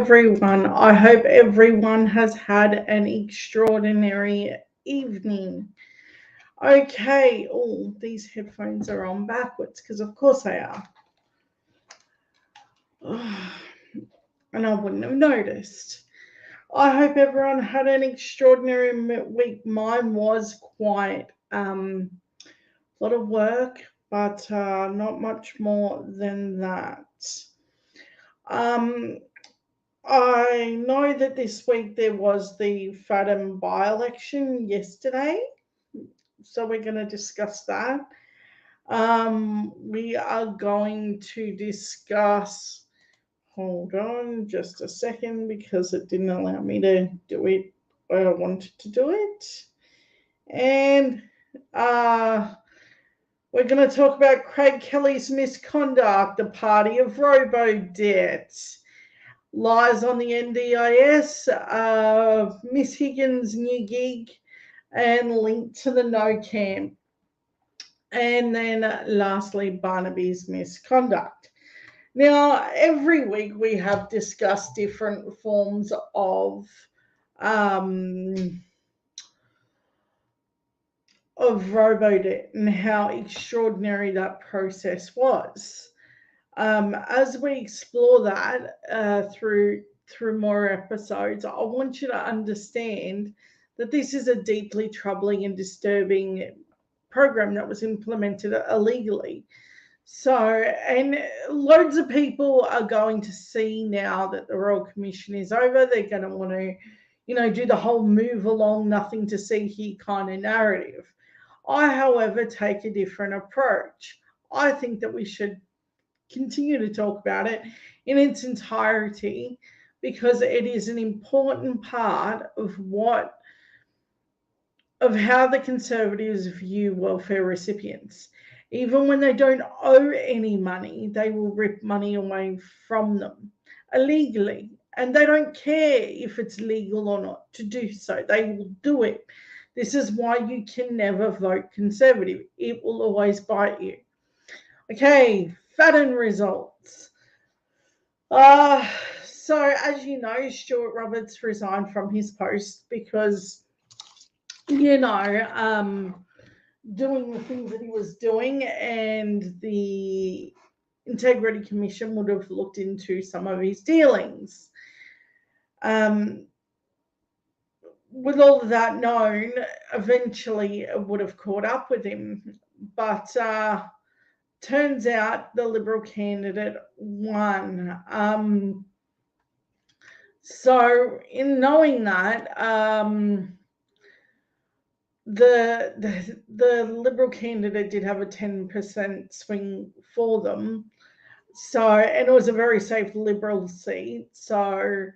everyone. I hope everyone has had an extraordinary evening. Okay, oh, these headphones are on backwards because of course they are. And I wouldn't have noticed. I hope everyone had an extraordinary week. Mine was quite a lot of work, but not much more than that. I know that this week there was the FADDEN by-election yesterday, so we're going to discuss that. We are going to discuss, hold on just a second because it didn't allow me to do it where I wanted to do it. And we're going to talk about Craig Kelly's misconduct, the party of ROBODEBT. Lies on the NDIS, Miss Higgins' new gig, and link to the no camp. And then lastly, Barnaby's misconduct. Now, every week we have discussed different forms of ROBODEBT and how extraordinary that process was. As we explore that through more episodes, I want you to understand that this is a deeply troubling and disturbing program that was implemented illegally. So, and loads of people are going to see now that the Royal Commission is over, they're going to want to, do the whole move along, nothing to see here kind of narrative. I, however, take a different approach. I think that we should continue to talk about it in its entirety because it is an important part of how the Conservatives view welfare recipients. Even when they don't owe any money, they will rip money away from them illegally. And they don't care if it's legal or not to do so. They will do it. This is why you can never vote Conservative. It will always bite you. Okay, FADDEN results. So as you know, Stuart Roberts resigned from his post because, doing the things that he was doing, and the Integrity Commission would have looked into some of his dealings. With all of that known, eventually it would have caught up with him. But turns out the Liberal candidate won. So in knowing that, the Liberal candidate did have a 10% swing for them. So, and it was a very safe Liberal seat. So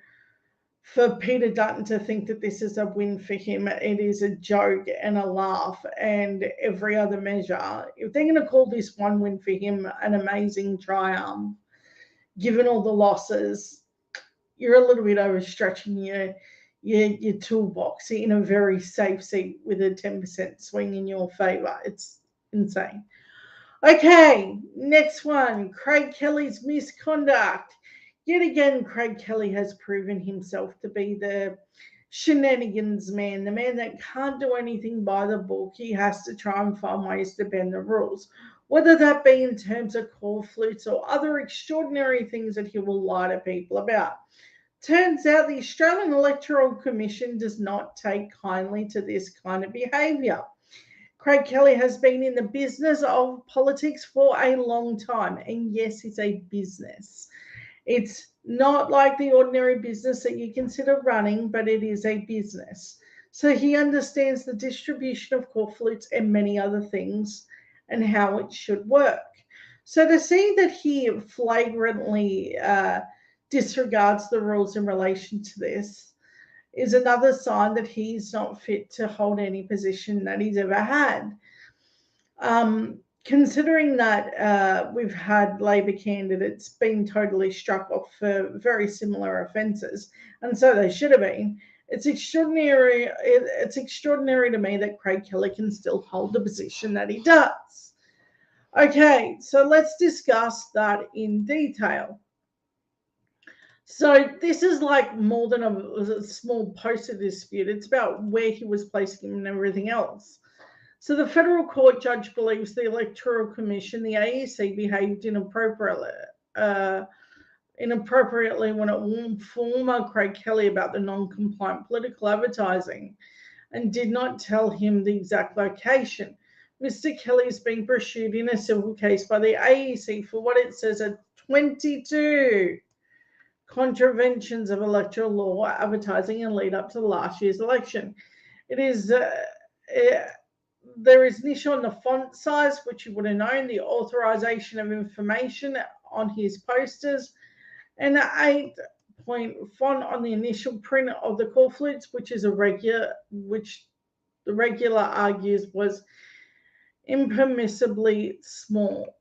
for Peter Dutton to think that this is a win for him, it is a joke and a laugh and every other measure. If they're going to call this one win for him an amazing triumph, given all the losses, you're a little bit overstretching your toolbox in a very safe seat with a 10% swing in your favour. It's insane. Okay, next one, Craig Kelly's misconduct. Yet again, Craig Kelly has proven himself to be the shenanigans man, the man that can't do anything by the book. He has to try and find ways to bend the rules, whether that be in terms of call flutes or other extraordinary things that he will lie to people about. Turns out the Australian Electoral Commission does not take kindly to this kind of behaviour. Craig Kelly has been in the business of politics for a long time, and yes, it's a business. It's not like the ordinary business that you consider running, but it is a business. So he understands the distribution of call flutes and many other things and how it should work. So to see that he flagrantly disregards the rules in relation to this is another sign that he's not fit to hold any position that he's ever had. Considering that we've had Labor candidates being totally struck off for very similar offences, and so they should have been, it's extraordinary. It's extraordinary to me that Craig Kelly can still hold the position that he does. Okay, so let's discuss that in detail. So this is like more than a small poster dispute. It's about where he was placing him and everything else. So the federal court judge believes the Electoral Commission, the AEC, behaved inappropriately when it warned former Craig Kelly about the non-compliant political advertising and did not tell him the exact location. Mr. Kelly is being pursued in a civil case by the AEC for what it says are 22 contraventions of electoral law advertising and lead up to last year's election. It is there is an issue on the font size, which you would have known, the authorization of information on his posters, and an 8-point font on the initial print of the call flutes, which is which the regular argues was impermissibly small.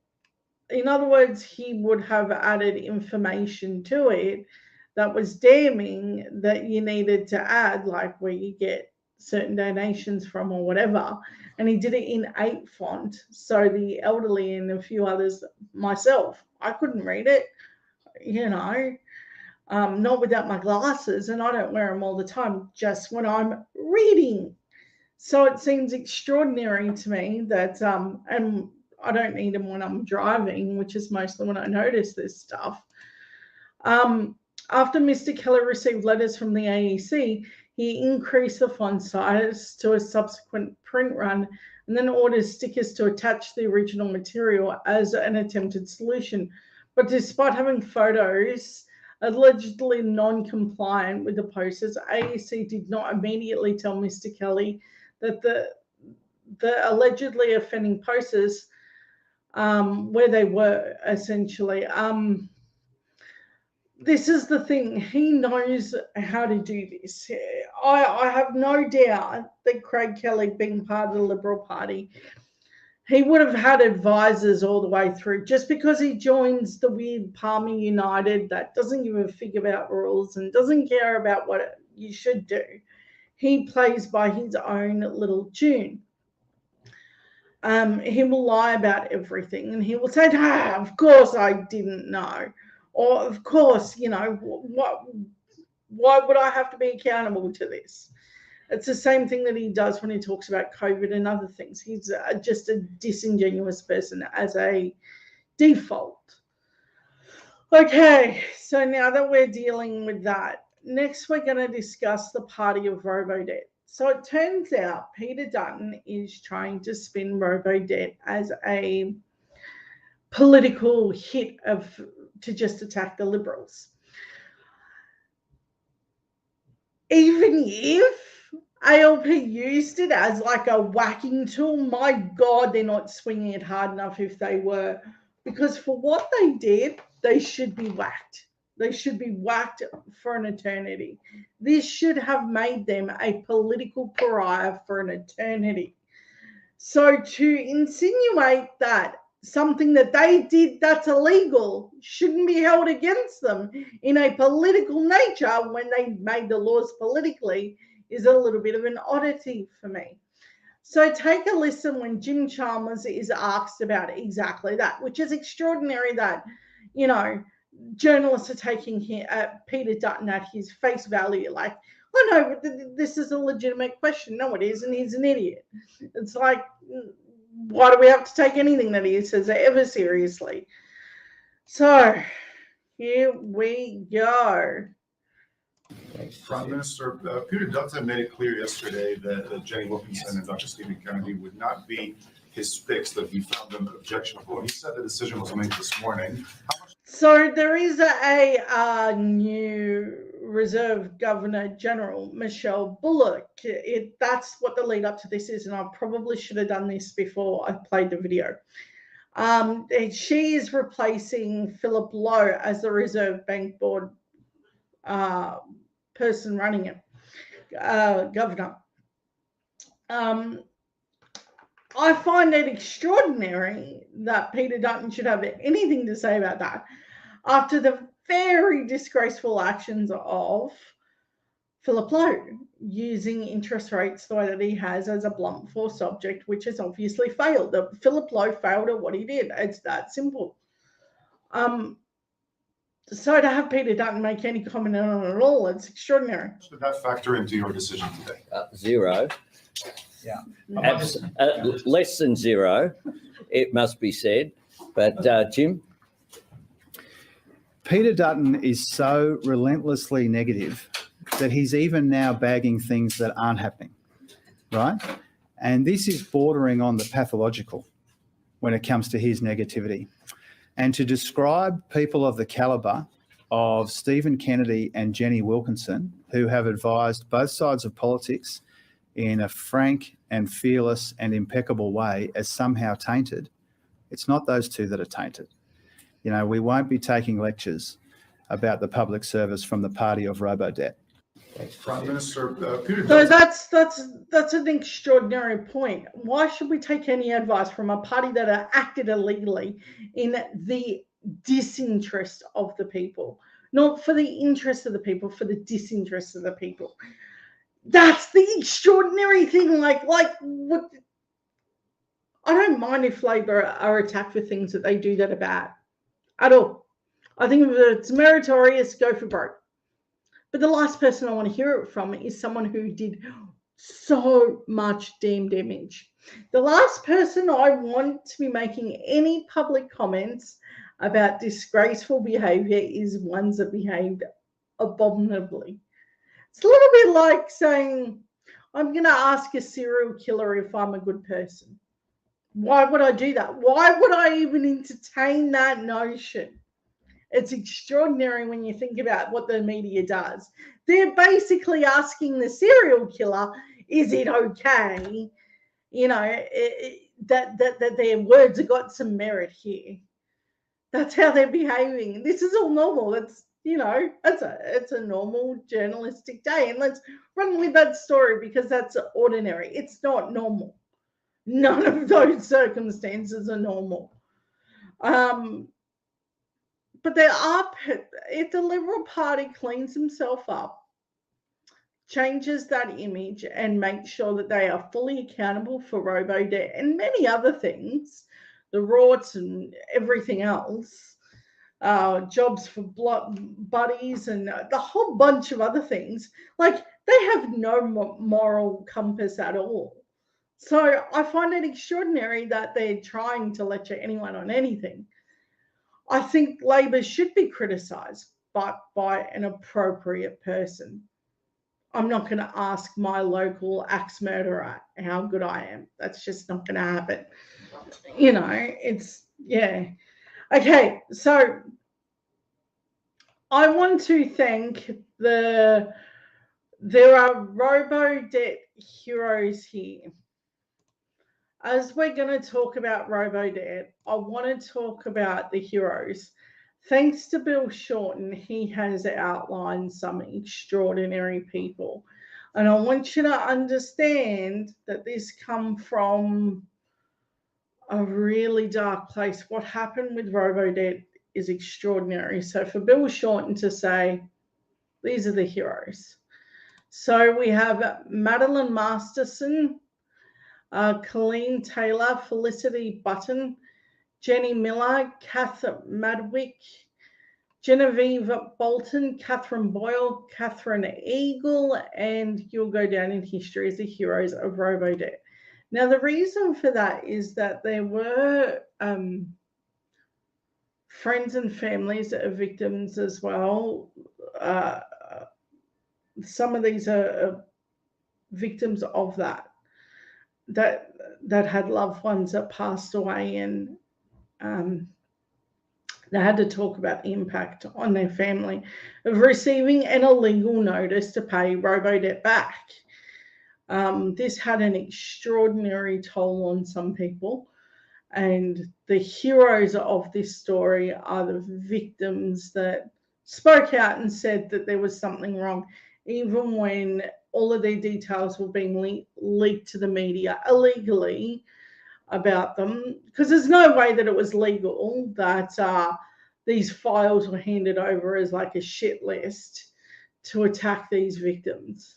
In other words, he would have added information to it that was damning that you needed to add, like where you get certain donations from or whatever. And he did it in 8 font. So the elderly and a few others, myself, I couldn't read it, not without my glasses, and I don't wear them all the time, just when I'm reading. So it seems extraordinary to me that, and I don't need them when I'm driving, which is mostly when I notice this stuff. After Mr. Kelly received letters from the AEC, he increased the font size to a subsequent print run and then ordered stickers to attach the original material as an attempted solution. But despite having photos allegedly non-compliant with the posters, AEC did not immediately tell Mr. Kelly that the allegedly offending posters, where they were essentially. This is the thing. He knows how to do this. I have no doubt that Craig Kelly, being part of the Liberal Party, he would have had advisors all the way through. Just because he joins the weird Palmer United that doesn't give a fig about rules and doesn't care about what you should do, he plays by his own little tune. He will lie about everything and he will say, of course I didn't know. Or, of course, why would I have to be accountable to this? It's the same thing that he does when he talks about COVID and other things. He's just a disingenuous person as a default. Okay, so now that we're dealing with that, next we're going to discuss the party of ROBODEBT. So it turns out Peter Dutton is trying to spin ROBODEBT as a political hit to just attack the Liberals. Even if ALP used it as like a whacking tool, my God, they're not swinging it hard enough if they were. Because for what they did, they should be whacked. They should be whacked for an eternity. This should have made them a political pariah for an eternity. So to insinuate that something that they did that's illegal shouldn't be held against them in a political nature when they made the laws politically is a little bit of an oddity for me. So take a listen when Jim Chalmers is asked about exactly that, which is extraordinary that, journalists are taking Peter Dutton at his face value. Like, oh no, but this is a legitimate question. No, it isn't. He's an idiot. It's like, why do we have to take anything that he says ever seriously? So here we go. Prime Minister, Peter Dutton made it clear yesterday that Jenny Wilkinson and Dr. Stephen Kennedy would not be his picks, that he found them objectionable. He said the decision was made this morning. So there is a new Reserve Governor General, Michelle Bullock. That's what the lead up to this is, and I probably should have done this before I played the video. She is replacing Philip Lowe as the Reserve Bank Board person running it, governor. I find it extraordinary that Peter Dutton should have anything to say about that after the very disgraceful actions of Philip Lowe, using interest rates the way that he has as a blunt force object, which has obviously failed. Philip Lowe failed at what he did. It's that simple. So to have Peter Dutton make any comment on it at all, it's extraordinary. Did that factor into your decision today? Zero. Yeah. Less than zero, it must be said. But Jim? Peter Dutton is so relentlessly negative that he's even now bagging things that aren't happening, right? And this is bordering on the pathological when it comes to his negativity. And to describe people of the calibre of Stephen Kennedy and Jenny Wilkinson, who have advised both sides of politics in a frank and fearless and impeccable way, as somehow tainted, it's not those two that are tainted. You know, we won't be taking lectures about the public service from the party of ROBODEBT. Prime Minister Peter So Dutton. that's an extraordinary point. Why should we take any advice from a party that are acted illegally in the disinterest of the people? Not for the interest of the people, for the disinterest of the people. That's the extraordinary thing. Like what? I don't mind if Labor are attacked for things that they do that are bad at all. I think if it's meritorious, go for broke. But the last person I want to hear it from is someone who did so much damn damage. The last person I want to be making any public comments about disgraceful behaviour is ones that behaved abominably. It's a little bit like saying, I'm going to ask a serial killer if I'm a good person. Why would I do that? Why would I even entertain that notion? It's extraordinary when you think about what the media does. They're basically asking the serial killer, is it okay, you know, that their words have got some merit here. That's how they're behaving. This is all normal. It's, you know, it's a normal journalistic day. And let's run with that story because that's ordinary. It's not normal. None of those circumstances are normal. But there are, if the Liberal Party cleans himself up, changes that image and makes sure that they are fully accountable for ROBODEBT and many other things, the rorts and everything else, jobs for buddies and the whole bunch of other things, like they have no moral compass at all. So I find it extraordinary that they're trying to lecture anyone on anything. I think Labor should be criticised, but by an appropriate person. I'm not going to ask my local axe murderer how good I am. That's just not going to happen. You know, it's, yeah. Okay, so I want to thank there are ROBODEBT heroes here. As we're going to talk about ROBODEBT, I want to talk about the heroes. Thanks to Bill Shorten, he has outlined some extraordinary people. And I want you to understand that this comes from a really dark place. What happened with ROBODEBT is extraordinary. So for Bill Shorten to say, these are the heroes. So we have Madeline Masterson, Colleen Taylor, Felicity Button, Jenny Miller, Kath Madwick, Genevieve Bolton, Catherine Boyle, Catherine Eagle, and you'll go down in history as the heroes of ROBODEBT. Now, the reason for that is that there were friends and families of victims as well. Some of these are victims of that had loved ones that passed away, and they had to talk about the impact on their family of receiving an illegal notice to pay ROBODEBT back. This had an extraordinary toll on some people, and the heroes of this story are the victims that spoke out and said that there was something wrong, even when all of their details were being leaked to the media illegally about them, because there's no way that it was legal that these files were handed over as like a shit list to attack these victims.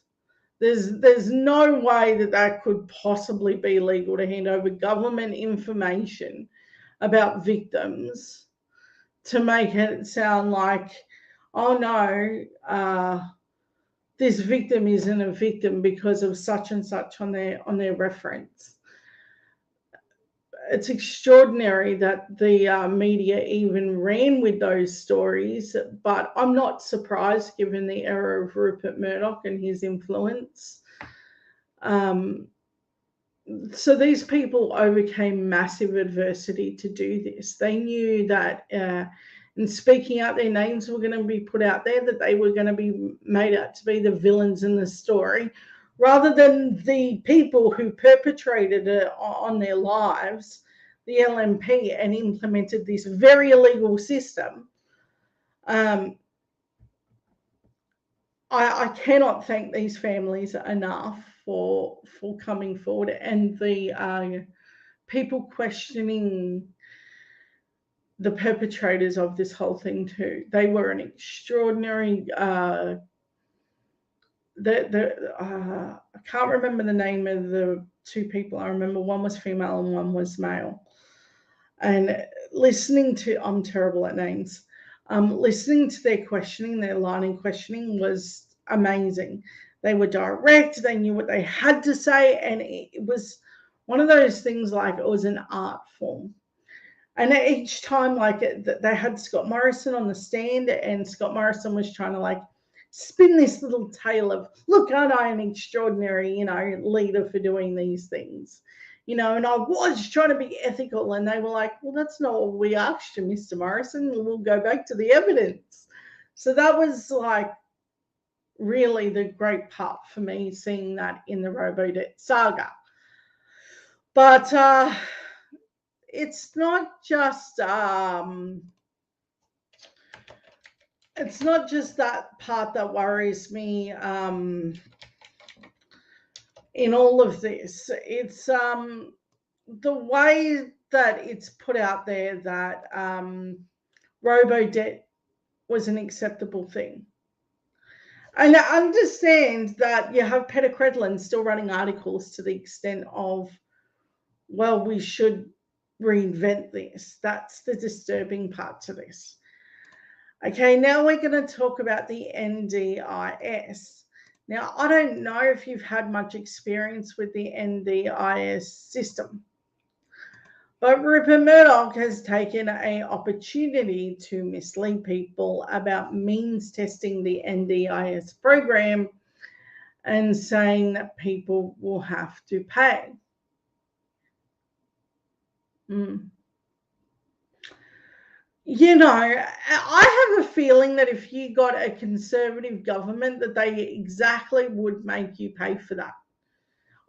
There's no way that that could possibly be legal to hand over government information about victims to make it sound like, oh no, this victim isn't a victim because of such and such on their reference. It's extraordinary that the media even ran with those stories, but I'm not surprised given the era of Rupert Murdoch and his influence. So these people overcame massive adversity to do this. They knew that in speaking out, their names were going to be put out there, that they were going to be made out to be the villains in the story, rather than the people who perpetrated it on their lives, the LNP, and implemented this very illegal system. I cannot thank these families enough for coming forward, and the people questioning the perpetrators of this whole thing too. They were an extraordinary. I can't remember the name of the two people. I remember one was female and one was male. And listening to, I'm terrible at names. Listening to their questioning, their line of questioning was amazing. They were direct, they knew what they had to say, and it was one of those things like it was an art form. And each time, like, they had Scott Morrison on the stand, and Scott Morrison was trying to like spin this little tale of, look, aren't I an extraordinary, leader for doing these things? And I was trying to be ethical, and they were like, well, that's not what we asked you, Mr. Morrison. We'll go back to the evidence. So that was like really the great part for me, seeing that in the ROBODEBT saga. But it's not just that part that worries me in all of this. It's the way that it's put out there that ROBODEBT was an acceptable thing. And I understand that you have Peter Credlin still running articles to the extent of, well, we should reinvent this. That's the disturbing part to this. Okay, now we're going to talk about the NDIS. Now, I don't know if you've had much experience with the NDIS system, but Rupert Murdoch has taken an opportunity to mislead people about means testing the NDIS program and saying that people will have to pay. I have a feeling that if you got a Conservative government, that they exactly would make you pay for that.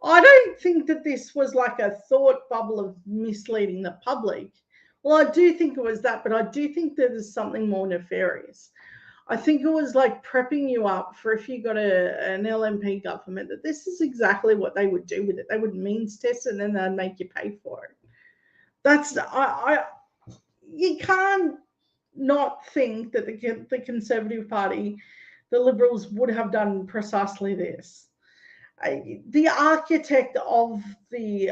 I don't think that this was like a thought bubble of misleading the public. Well, I do think it was that, but I do think that there's something more nefarious. I think it was like prepping you up for, if you got an LNP government, that this is exactly what they would do with it. They would means test it and then they'd make you pay for it. You can't not think that the Conservative Party, the Liberals, would have done precisely this. The architect of the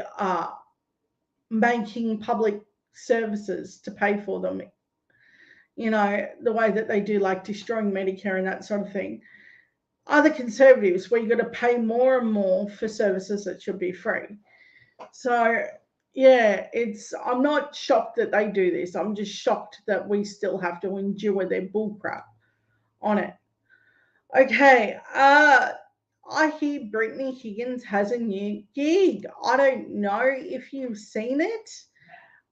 making public services to pay for them, the way that they do, like destroying Medicare and that sort of thing, are the Conservatives, where you've got to pay more and more for services that should be free. So, yeah, I'm not shocked that they do this. I'm just shocked that we still have to endure their bullcrap on it. Okay, I hear Brittney Higgins has a new gig. I don't know if you've seen it,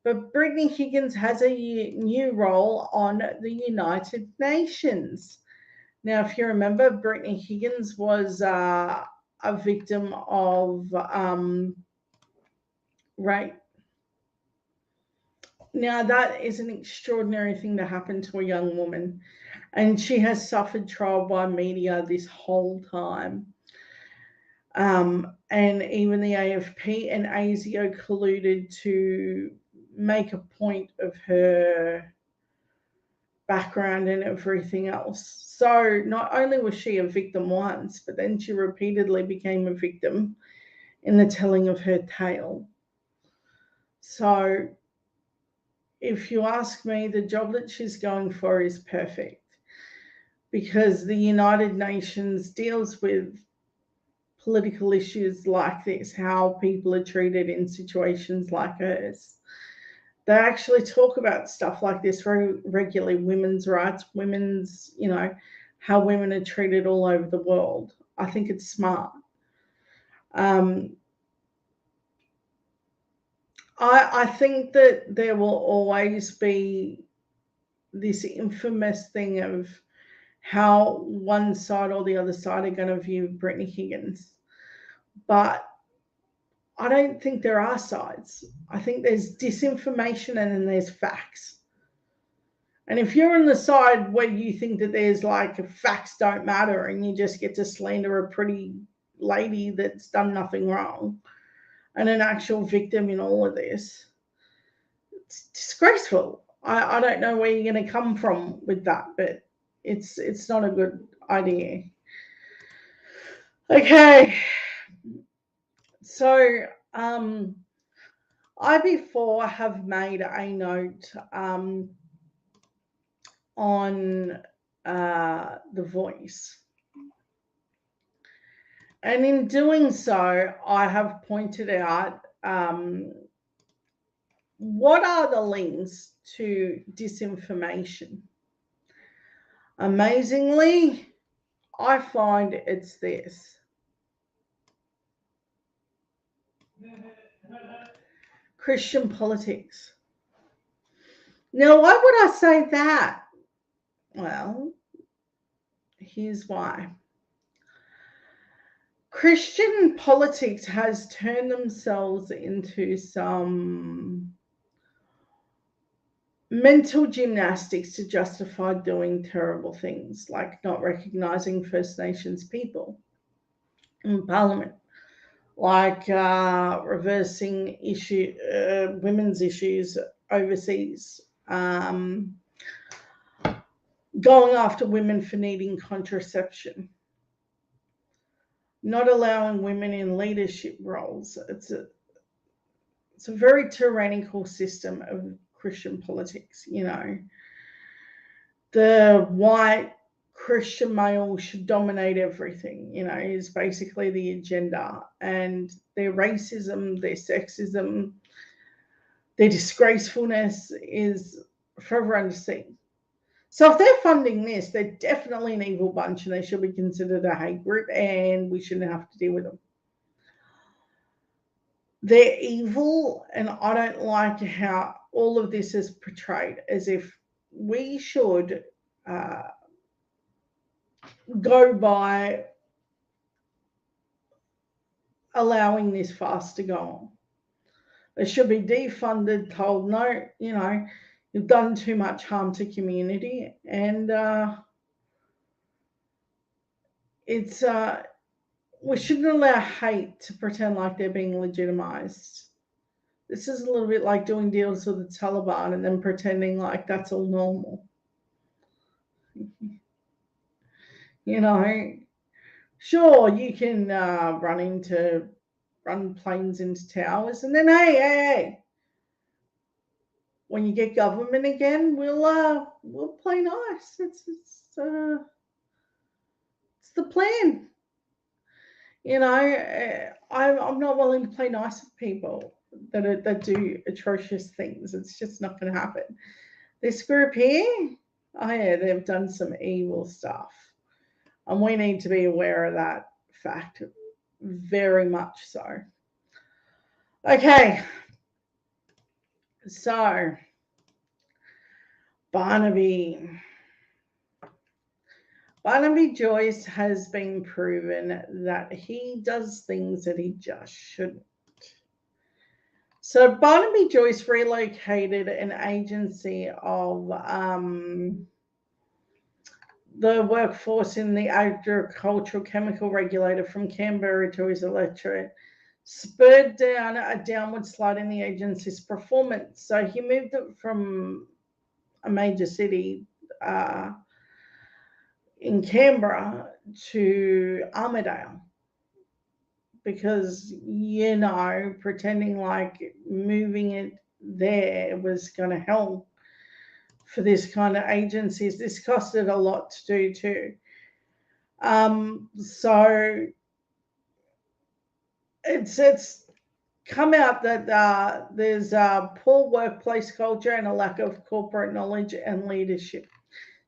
but Brittney Higgins has a new role on the United Nations. Now, if you remember, Brittney Higgins was a victim of rape. Now, that is an extraordinary thing to happen to a young woman, and she has suffered trial by media this whole time. And even the AFP and ASIO colluded to make a point of her background and everything else. So not only was she a victim once, but then she repeatedly became a victim in the telling of her tale. So if you ask me, the job that she's going for is perfect, because the United Nations deals with political issues like this, how people are treated in situations like hers. They actually talk about stuff like this very regularly, women's rights, women's, how women are treated all over the world. I think it's smart. I think that there will always be this infamous thing of how one side or the other side are going to view Brittany Higgins. But I don't think there are sides. I think there's disinformation and then there's facts. And if you're on the side where you think that there's like facts don't matter and you just get to slander a pretty lady that's done nothing wrong and an actual victim in all of this, it's disgraceful. I don't know where you're going to come from with that, but it's not a good idea. Okay. So I before have made a note on The Voice. And in doing so, I have pointed out what are the links to disinformation. Amazingly, I find it's this. Christian politics. Now, why would I say that? Well, here's why. Christian politics has turned themselves into some mental gymnastics to justify doing terrible things, like not recognizing First Nations people in Parliament, like reversing women's issues overseas, going after women for needing contraception, not allowing women in leadership roles. It's a very tyrannical system of Christian politics. The white Christian male should dominate everything, is basically the agenda. And their racism, their sexism, their disgracefulness is for everyone to see. So if they're funding this, they're definitely an evil bunch and they should be considered a hate group and we shouldn't have to deal with them. They're evil, and I don't like how all of this is portrayed as if we should go by allowing this fast to go on. They should be defunded, told, no, you've done too much harm to community, and we shouldn't allow hate to pretend like they're being legitimized. This is a little bit like doing deals with the Taliban and then pretending like that's all normal. Sure, you can run planes into towers, and then hey, when you get government again, we'll play nice. It's the plan. I'm not willing to play nice with people that do atrocious things. It's just not going to happen. This group here, they've done some evil stuff, and we need to be aware of that fact, very much so. Okay, so Barnaby Joyce has been proven that he does things that he just shouldn't. So Barnaby Joyce relocated an agency of the workforce in the agricultural chemical regulator from Canberra to his electorate, spurred down a downward slide in the agency's performance. So he moved it from a major city in Canberra to Armidale, because pretending like moving it there was going to hell for this kind of agencies. This costed a lot to do too. So it's come out that there's a poor workplace culture and a lack of corporate knowledge and leadership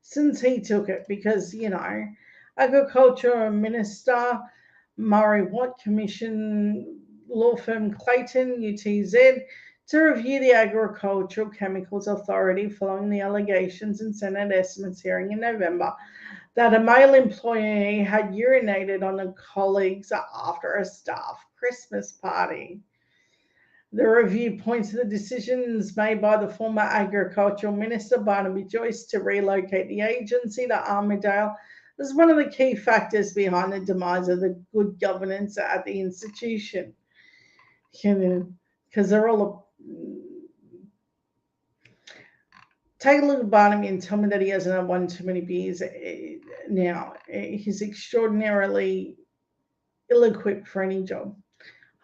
since he took it, because, you know, Agriculture Minister Murray Watt commissioned law firm Clayton UTZ to review the Agricultural Chemicals Authority following the allegations in Senate estimates hearing in November that a male employee had urinated on a colleague's after a staff Christmas party. The review points to the decisions made by the former Agricultural Minister Barnaby Joyce to relocate the agency to Armidale as one of the key factors behind the demise of the good governance at the institution. Because they're all take a look at Barnaby and tell me that he hasn't had one too many beers now. He's extraordinarily ill-equipped for any job.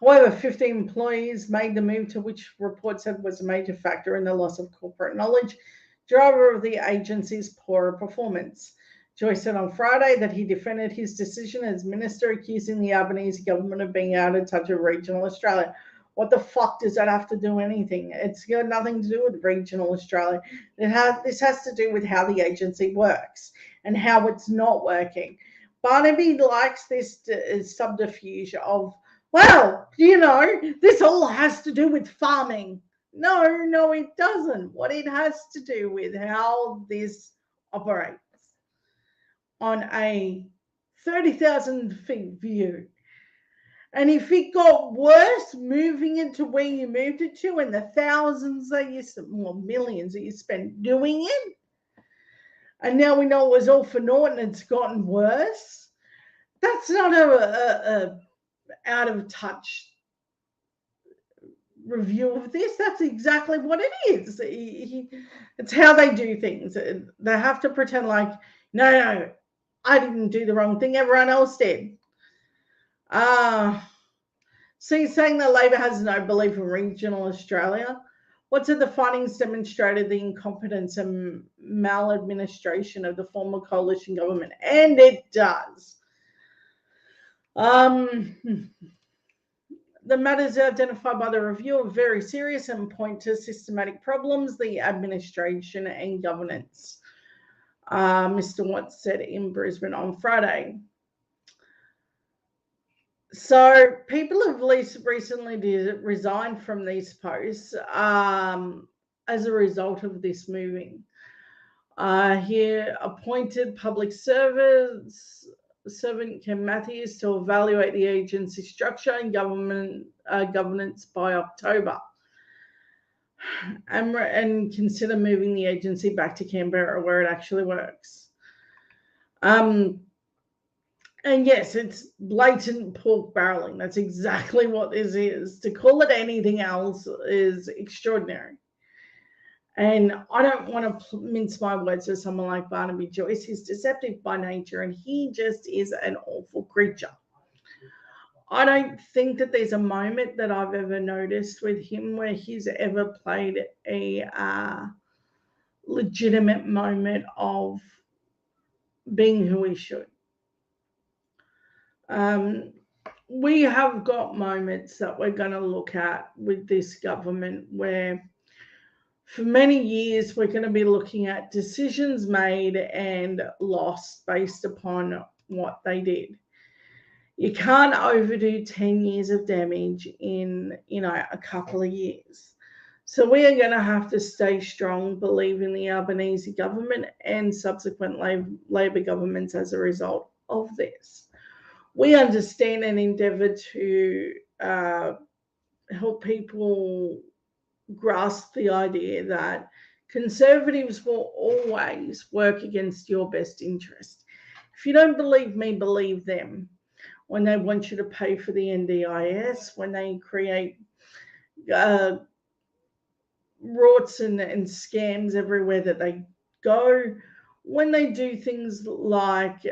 However, 15 employees made the move, to which reports said was a major factor in the loss of corporate knowledge, driver of the agency's poorer performance. Joyce said on Friday that he defended his decision as minister, accusing the Albanese government of being out of touch with regional Australia. What the fuck does that have to do anything? It's got nothing to do with regional Australia. This has to do with how the agency works and how it's not working. Barnaby likes this subterfuge of, well, you know, this all has to do with farming. No, it doesn't. What it has to do with how this operates on a 30,000 feet view. And if it got worse moving it to where you moved it to, and the thousands that you, well, millions that you spent doing it, and now we know it was all for naught and it's gotten worse, that's not a out of touch review of this. That's exactly what it is. It's how they do things. They have to pretend like, no, I didn't do the wrong thing, everyone else did. So you're saying that Labor has no belief in regional Australia? What's the findings demonstrated the incompetence and maladministration of the former coalition government? And it does. The matters identified by the review are very serious and point to systematic problems, the administration and governance, Mr. Watts said in Brisbane on Friday. So people have recently resigned from these posts as a result of this moving. He appointed public servant Ken Matthews to evaluate the agency structure and governance by October, and consider moving the agency back to Canberra where it actually works. And yes, it's blatant pork barreling. That's exactly what this is. To call it anything else is extraordinary. And I don't want to mince my words with someone like Barnaby Joyce. He's deceptive by nature, and he just is an awful creature. I don't think that there's a moment that I've ever noticed with him where he's ever played a legitimate moment of being who he should. We have got moments that we're going to look at with this government where for many years we're going to be looking at decisions made and lost based upon what they did. You can't overdo 10 years of damage in, a couple of years. So we are going to have to stay strong, believe in the Albanese government and subsequent Labor governments as a result of this. We understand and endeavour to help people grasp the idea that conservatives will always work against your best interest. If you don't believe me, believe them. When they want you to pay for the NDIS, when they create rorts and scams everywhere that they go, when they do things like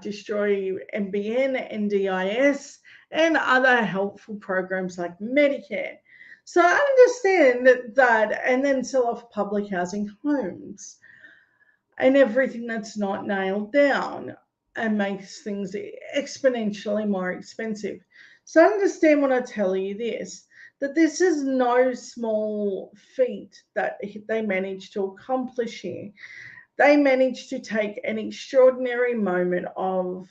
destroy NBN, NDIS, and other helpful programs like Medicare. So I understand that and then sell off public housing homes and everything that's not nailed down and makes things exponentially more expensive. So I understand when I tell you this, that this is no small feat that they managed to accomplish here. They managed to take an extraordinary moment of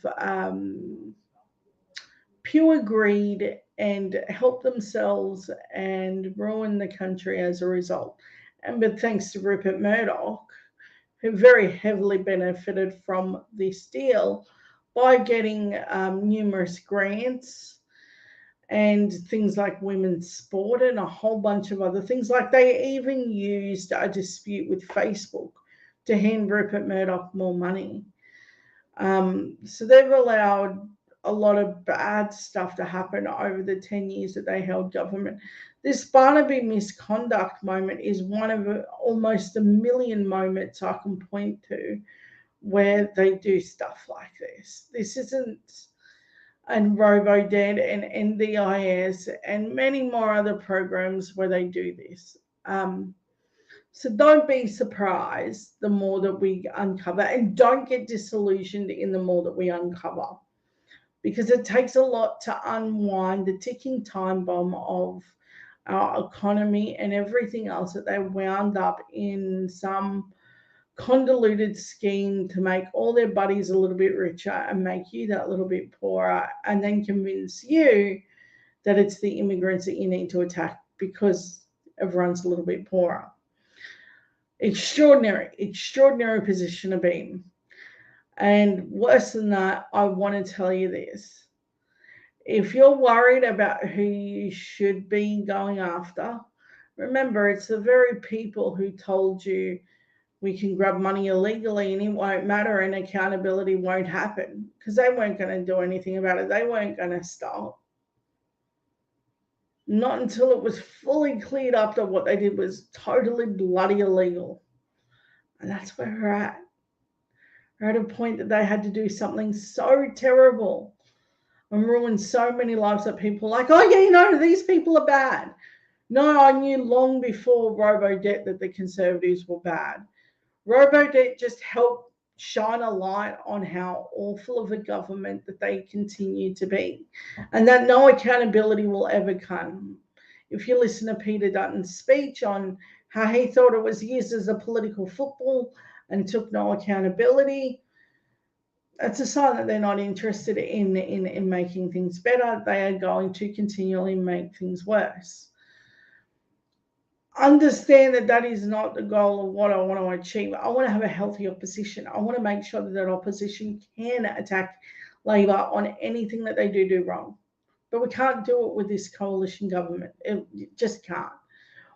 pure greed and help themselves and ruin the country as a result. And but thanks to Rupert Murdoch, who very heavily benefited from this deal by getting numerous grants and things like women's sport and a whole bunch of other things. Like they even used a dispute with Facebook to hand Rupert Murdoch more money. So they've allowed a lot of bad stuff to happen over the 10 years that they held government. This Barnaby misconduct moment is one of almost a million moments I can point to where they do stuff like this. This isn't, and ROBODEBT and NDIS and many more other programs where they do this. So don't be surprised the more that we uncover, and don't get disillusioned in the more that we uncover, because it takes a lot to unwind the ticking time bomb of our economy and everything else that they wound up in some convoluted scheme to make all their buddies a little bit richer and make you that little bit poorer, and then convince you that it's the immigrants that you need to attack because everyone's a little bit poorer. Extraordinary position to be in. And worse than that, I want to tell you this. If you're worried about who you should be going after, remember it's the very people who told you we can grab money illegally and it won't matter and accountability won't happen, because they weren't going to do anything about it. They weren't going to stop. Not until it was fully cleared up that what they did was totally bloody illegal. And that's where we're at. We're at a point that they had to do something so terrible and ruin so many lives that people are like, oh yeah, you know, these people are bad. No, I knew long before ROBODEBT that the Conservatives were bad. ROBODEBT just helped shine a light on how awful of a government that they continue to be, and that no accountability will ever come. If you listen to Peter Dutton's speech on how he thought it was used as a political football and took no accountability, that's a sign that they're not interested in making things better. They are going to continually make things worse. Understand that that is not the goal of what I want to achieve. I want to have a healthy opposition. I want to make sure that opposition can attack Labor on anything that they do wrong. But we can't do it with this coalition government. It just can't.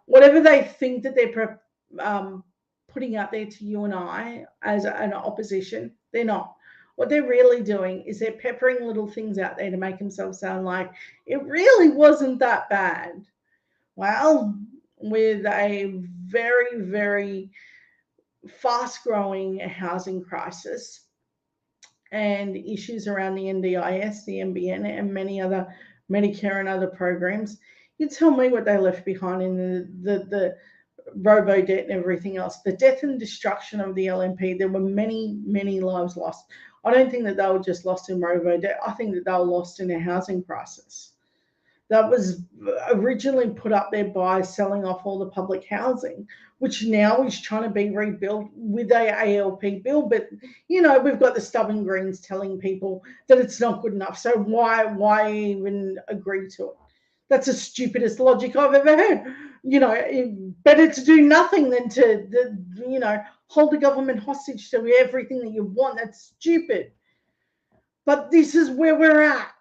Whatever they think that they're putting out there to you and I as an opposition, they're not. What they're really doing is they're peppering little things out there to make themselves sound like it really wasn't that bad. Well, with a very, very fast-growing housing crisis and issues around the NDIS, the NBN, and many other Medicare and other programs, you tell me what they left behind in the ROBODEBT and everything else. The death and destruction of the LNP, there were many, many lives lost. I don't think that they were just lost in ROBODEBT. I think that they were lost in a housing crisis that was originally put up there by selling off all the public housing, which now is trying to be rebuilt with a ALP bill. But, you know, we've got the stubborn Greens telling people that it's not good enough. So why even agree to it? That's the stupidest logic I've ever heard. You know, better to do nothing than to hold the government hostage to everything that you want. That's stupid. But this is where we're at.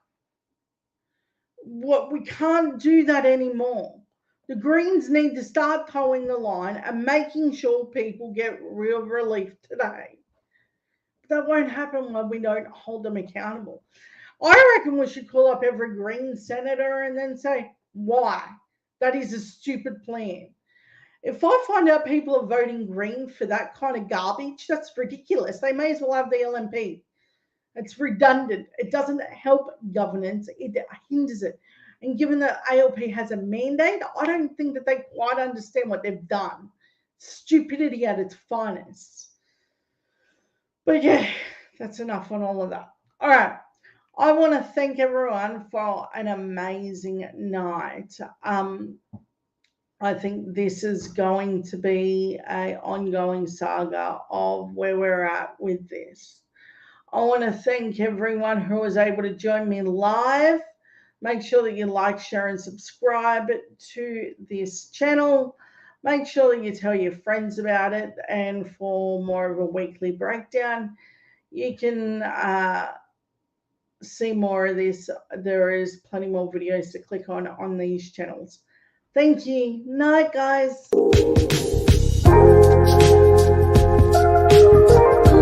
We can't do that anymore. The Greens need to start towing the line and making sure people get real relief today. But that won't happen when we don't hold them accountable. I reckon we should call up every Green senator and then say, why? That is a stupid plan. If I find out people are voting Green for that kind of garbage, that's ridiculous. They may as well have the LNP. It's redundant. It doesn't help governance. It hinders it. And given that ALP has a mandate, I don't think that they quite understand what they've done. Stupidity at its finest. But yeah, that's enough on all of that. All right. I want to thank everyone for an amazing night. I think this is going to be an ongoing saga of where we're at with this. I want to thank everyone who was able to join me live. Make sure that you like, share, and subscribe to this channel. Make sure that you tell your friends about it. And for more of a weekly breakdown, you can see more of this. There is plenty more videos to click on these channels. Thank you. Night, guys.